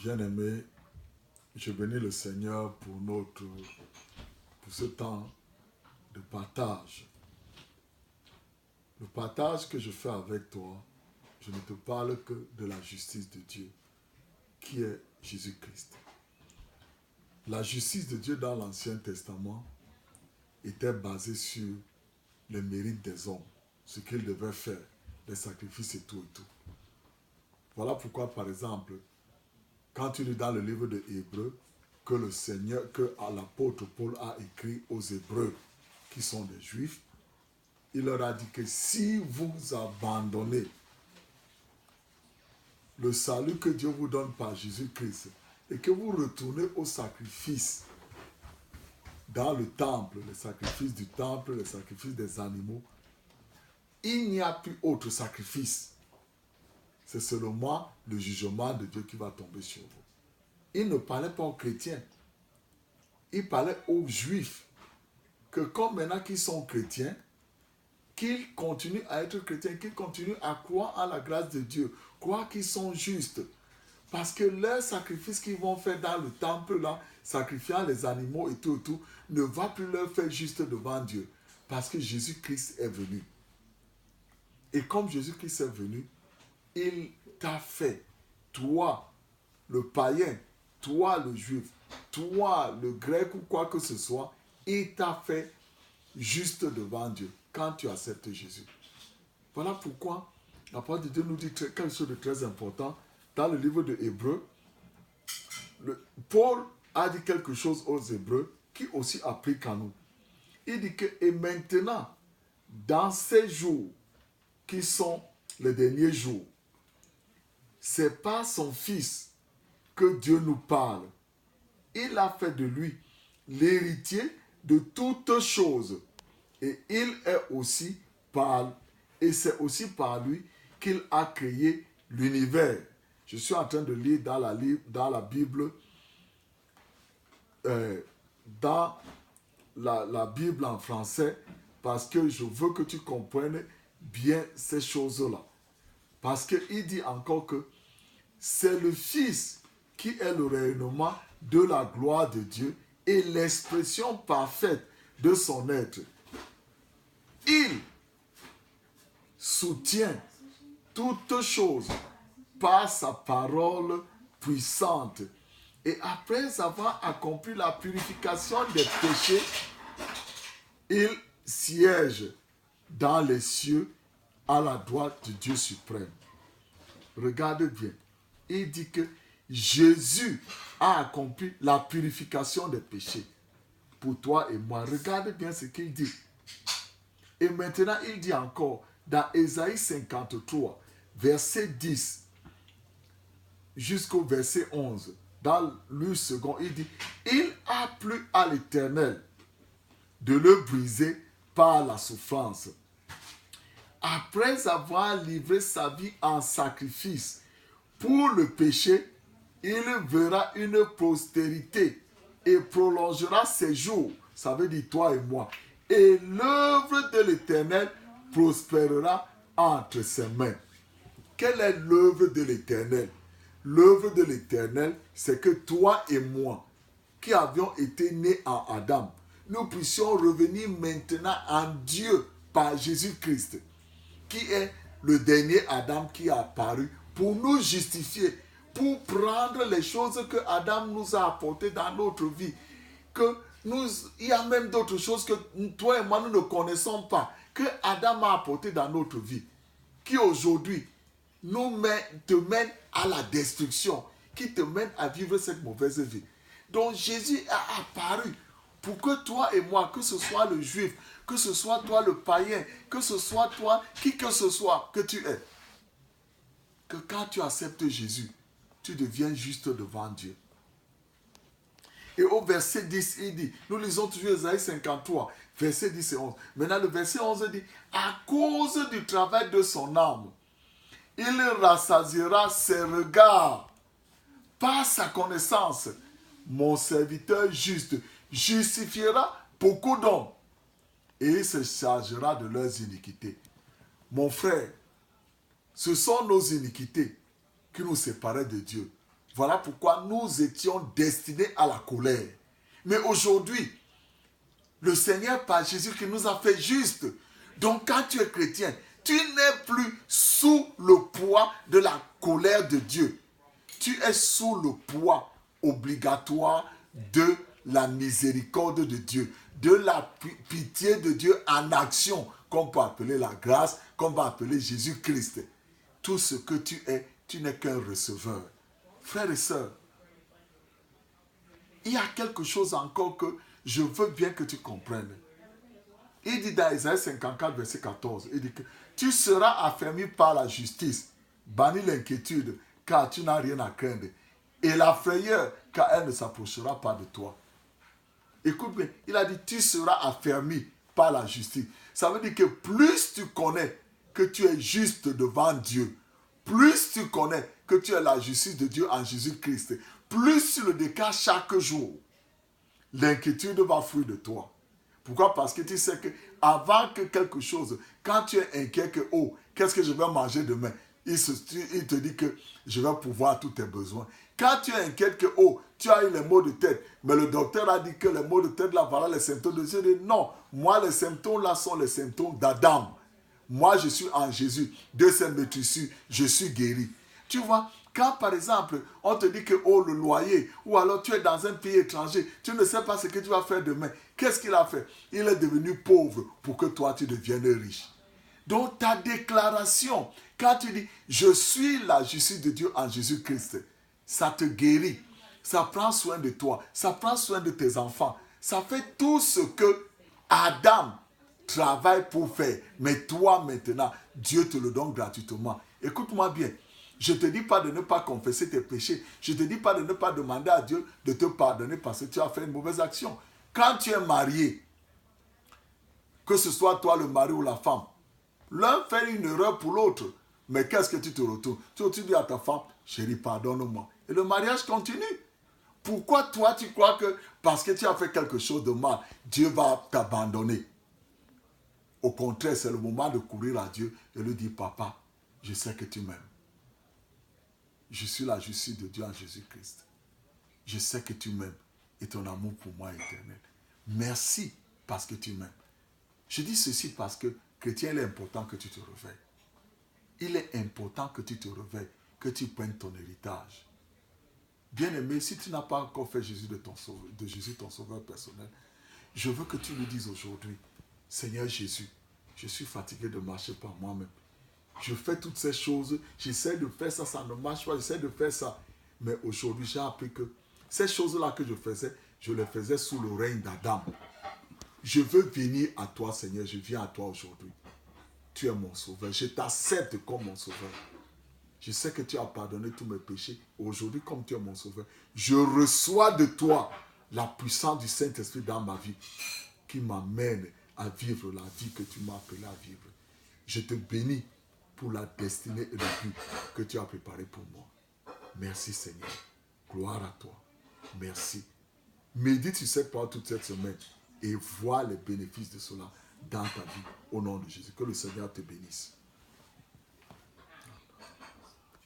Bien-aimés, je bénis le Seigneur pour ce temps de partage. Le partage que je fais avec toi, je ne te parle que de la justice de Dieu, qui est Jésus-Christ. La justice de Dieu dans l'Ancien Testament était basée sur les mérites des hommes, ce qu'ils devaient faire, les sacrifices et tout et tout. Voilà pourquoi, par exemple, quand tu lis dans le livre de Hébreux, que le Seigneur, que l'apôtre Paul a écrit aux Hébreux, qui sont des Juifs, il leur a dit que si vous abandonnez le salut que Dieu vous donne par Jésus-Christ et que vous retournez au sacrifice dans le temple, les sacrifices du temple, les sacrifices des animaux, il n'y a plus autre sacrifice. C'est seulement le jugement de Dieu qui va tomber sur vous. Il ne parlait pas aux chrétiens. Il parlait aux juifs. Que comme maintenant qu'ils sont chrétiens, qu'ils continuent à être chrétiens, qu'ils continuent à croire à la grâce de Dieu, croire qu'ils sont justes. Parce que leur sacrifice qu'ils vont faire dans le temple, là, sacrifiant les animaux et tout, ne va plus leur faire juste devant Dieu. Parce que Jésus-Christ est venu. Et comme Jésus-Christ est venu, il t'a fait, toi, le païen, toi, le juif, toi, le grec ou quoi que ce soit, il t'a fait juste devant Dieu quand tu acceptes Jésus. Voilà pourquoi la parole de Dieu nous dit quelque chose de très important. Dans le livre de Hébreux, Paul a dit quelque chose aux Hébreux qui aussi applique à nous. Il dit que, et maintenant, dans ces jours qui sont les derniers jours, c'est par son Fils que Dieu nous parle. Il a fait de lui l'héritier de toutes choses. Et il est aussi et c'est aussi par lui qu'il a créé l'univers. Je suis en train de lire dans la Bible, dans la Bible en français, parce que je veux que tu comprennes bien ces choses-là. Parce qu'il dit encore que c'est le Fils qui est le rayonnement de la gloire de Dieu et l'expression parfaite de son être. Il soutient toutes choses par sa parole puissante. Et après avoir accompli la purification des péchés, il siège dans les cieux à la droite de Dieu suprême. Regarde bien. Il dit que Jésus a accompli la purification des péchés pour toi et moi. Regarde bien ce qu'il dit. Et maintenant, il dit encore, dans Ésaïe 53, verset 10, jusqu'au verset 11, dans le second, il dit, il a plu à l'Éternel de le briser par la souffrance. Après avoir livré sa vie en sacrifice pour le péché, il verra une postérité et prolongera ses jours. Ça veut dire toi et moi. Et l'œuvre de l'Éternel prospérera entre ses mains. Quelle est l'œuvre de l'Éternel? L'œuvre de l'Éternel, c'est que toi et moi, qui avions été nés en Adam, nous puissions revenir maintenant en Dieu par Jésus-Christ, qui est le dernier Adam qui est apparu pour nous justifier, pour prendre les choses que Adam nous a apportées dans notre vie. Il y a même d'autres choses que toi et moi nous ne connaissons pas, que Adam a apportées dans notre vie, qui aujourd'hui te mènent à la destruction, qui te mènent à vivre cette mauvaise vie. Donc Jésus a apparu pour que toi et moi, que ce soit le juif, que ce soit toi le païen, que ce soit toi, qui que ce soit que tu es, que quand tu acceptes Jésus, tu deviens juste devant Dieu. Et au verset 10, il dit, nous lisons toujours Ésaïe 53, verset 10 et 11. Maintenant, le verset 11 dit, à cause du travail de son âme, il rassasiera ses regards par sa connaissance. Mon serviteur juste justifiera beaucoup d'hommes et il se chargera de leurs iniquités. Mon frère, ce sont nos iniquités qui nous séparaient de Dieu. Voilà pourquoi nous étions destinés à la colère. Mais aujourd'hui, le Seigneur par Jésus qui nous a fait juste. Donc quand tu es chrétien, tu n'es plus sous le poids de la colère de Dieu. Tu es sous le poids obligatoire de la miséricorde de Dieu, de la pitié de Dieu en action, qu'on peut appeler la grâce, qu'on va appeler Jésus-Christ. Tout ce que tu es, tu n'es qu'un receveur. Frères et sœurs, il y a quelque chose encore que je veux bien que tu comprennes. Il dit dans Isaïe 54, verset 14, il dit que tu seras affermi par la justice, banni l'inquiétude, car tu n'as rien à craindre, et la frayeur, car elle ne s'approchera pas de toi. Écoute bien, il a dit tu seras affermi par la justice. Ça veut dire que plus tu connais que tu es juste devant Dieu, plus tu connais que tu es la justice de Dieu en Jésus-Christ, plus tu le déclares chaque jour, l'inquiétude va fuir de toi. Pourquoi? Parce que tu sais que avant que quelque chose, quand tu es inquiet que, oh, qu'est-ce que je vais manger demain? Il te dit que je vais pouvoir tous tes besoins. Quand tu es inquiet que, oh, tu as eu les maux de tête, mais le docteur a dit que les maux de tête, là, voilà les symptômes de Dieu. Non, moi, les symptômes là sont les symptômes d'Adam. Moi, je suis en Jésus. Dieu s'est mis dessus, je suis guéri. Tu vois, quand par exemple, on te dit que oh, le loyer, ou alors tu es dans un pays étranger, tu ne sais pas ce que tu vas faire demain. Qu'est-ce qu'il a fait? Il est devenu pauvre pour que toi, tu deviennes riche. Donc, ta déclaration, quand tu dis, je suis la justice de Dieu en Jésus-Christ, ça te guérit, ça prend soin de toi, ça prend soin de tes enfants, ça fait tout ce que Adam travaille pour faire. Mais toi, maintenant, Dieu te le donne gratuitement. Écoute-moi bien. Je ne te dis pas de ne pas confesser tes péchés. Je ne te dis pas de ne pas demander à Dieu de te pardonner parce que tu as fait une mauvaise action. Quand tu es marié, que ce soit toi le mari ou la femme, l'un fait une erreur pour l'autre. Mais qu'est-ce que tu te retournes? Tu dis à ta femme, chérie, pardonne-moi. Et le mariage continue. Pourquoi toi tu crois que parce que tu as fait quelque chose de mal, Dieu va t'abandonner? Au contraire, c'est le moment de courir à Dieu et lui dire, papa, je sais que tu m'aimes. Je suis la justice de Dieu en Jésus-Christ. Je sais que tu m'aimes et ton amour pour moi est éternel. Merci parce que tu m'aimes. Je dis ceci parce que, chrétien, il est important que tu te réveilles. Il est important que tu te réveilles, que tu prennes ton héritage. Bien-aimé, si tu n'as pas encore fait Jésus de Jésus ton sauveur personnel, je veux que tu lui dises aujourd'hui, Seigneur Jésus, je suis fatigué de marcher par moi-même. Je fais toutes ces choses, j'essaie de faire ça, ça ne marche pas, j'essaie de faire ça. Mais aujourd'hui, j'ai appris que ces choses-là que je faisais, je les faisais sous le règne d'Adam. Je veux venir à toi, Seigneur, je viens à toi aujourd'hui. Tu es mon sauveur, je t'accepte comme mon sauveur. Je sais que tu as pardonné tous mes péchés. Aujourd'hui, comme tu es mon sauveur, je reçois de toi la puissance du Saint-Esprit dans ma vie qui m'amène à vivre la vie que tu m'as appelé à vivre. Je te bénis pour la destinée et le but que tu as préparé pour moi. Merci Seigneur. Gloire à toi. Merci. Médite sur cette parole toute cette semaine et vois les bénéfices de cela dans ta vie. Au nom de Jésus. Que le Seigneur te bénisse.